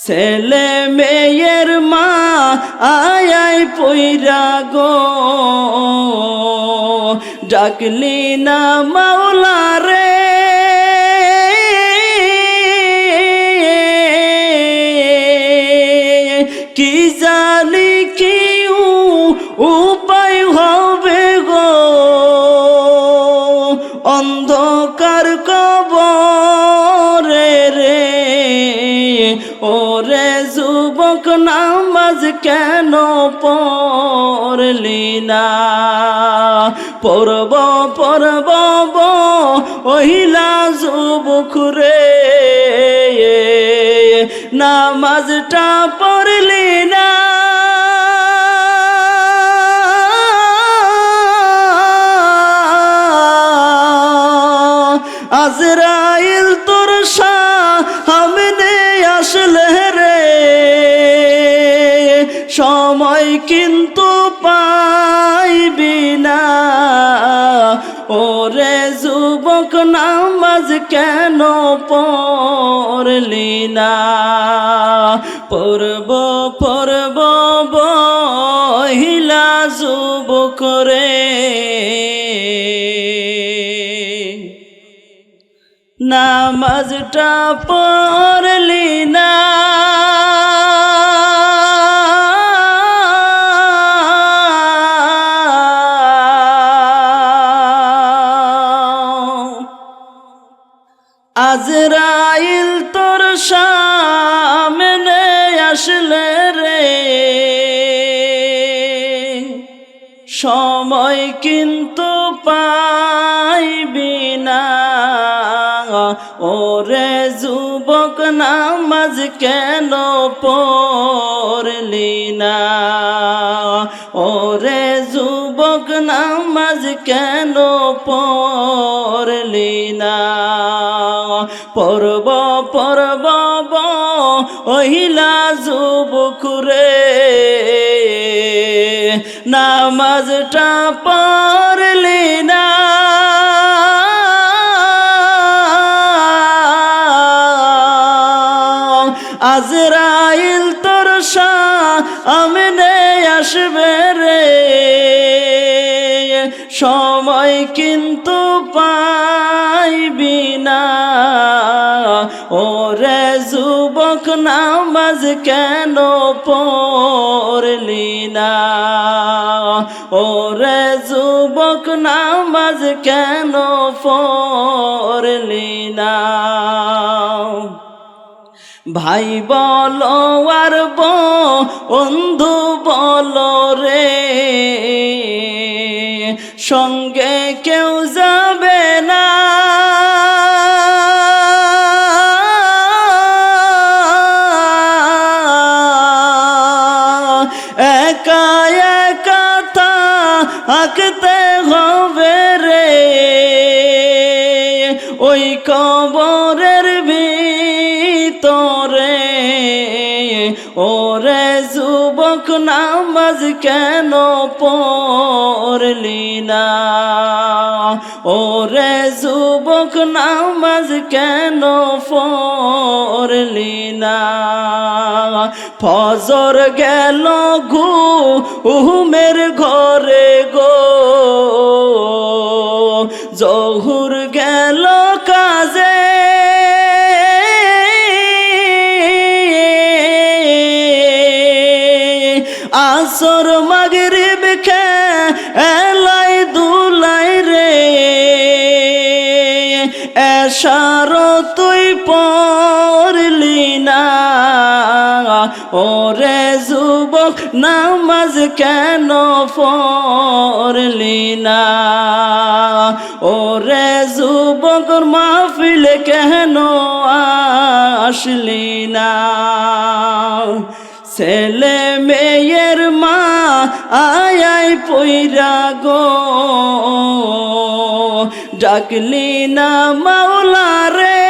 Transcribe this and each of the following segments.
ছেলে মেয়ের মা আয় পইরা গো, ডাকলি না মাওলা রে। কি জানি কি উপায় হবে গো, অন্ধকার কবরে রে। ওরে যুবক নামাজ কেন পড়লি না? পড়ব পড়ব ওহিলা যুবক রে, নামাজটা পড়লি না। আজরাইল তোর সামনে আসলে রে, সময় কিন্তু পাইবি না। ওরে যুবক নামাজ কেন পড়লি না? পড়ব পড়ব বহিলা যুবক রে, নামাজটা পড়লি না। আজরাইল তোর সামনে আসলে রে, সময় কিন্তু পাইবি না। ওরে যুবক নামাজ কেন পড়লি না? ওরে যুবক নামাজ কেন পড়লি না? পড়ব পড়ব ওহিলা যুবক রে, নামাজটা পড়লি না। আজরাইল তোর সামনে আসবে রে, সময় কিন্তু পাইবি না। ওরে যুবক নামাজ কেন পড়লি না? ওরে যুবক নামাজ কেন পড়লি না? ভাই বলো আর বন্ধু বলো রে, সঙ্গে কেউ যাবে না। একা একা থাকতে হবে রে, ওই কবরের ভিতরে। ওরে যুবক নামাজ কেন পড়লি না? ওরে যুবক নামাজ কেন পড়লি না? ফজর গেল ঘুমের ঘরে গো, জহুর গেল কাজে। আসর মাগরিব খেলাই দুলাই রে, এশার তুই পড়লি না। ওরে যুবক নামাজ কেন পড়লি না? ওরে যুবক মাহফিল কেন আসলি না? ছেলে মেয়ের মা আয় পইরা গো, ডাকলি না মাওলা রে।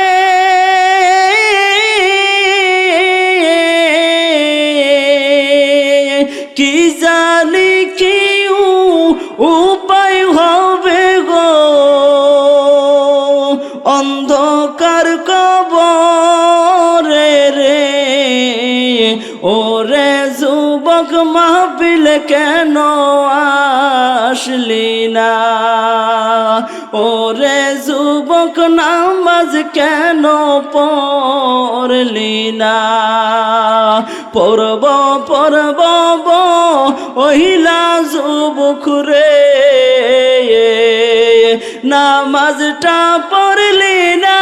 কি জানি কি উপায় হবে গো, অন্ধকার কবরে রে। ওরে যুবক মাহফিল কেন আসলি না ওরে যুবক নামাজ কেন পড়লি না পড়ব পড়ব ওহিলা যুবক রে নামাজটা পড়লি না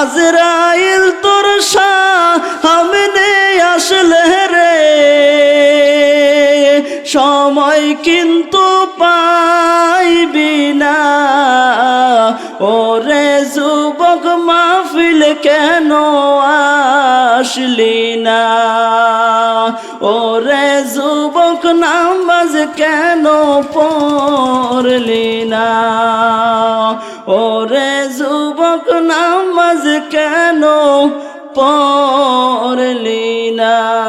আজরাইল তোর সামনে আসলে রে সময় কিন্তু পাইবি না ওরে যুবক মাহফিল কেন আসলি না ওরে যুবক নামাজ কেন পড়লি না ওরে যুবক নামাজ কেন পড়লি না।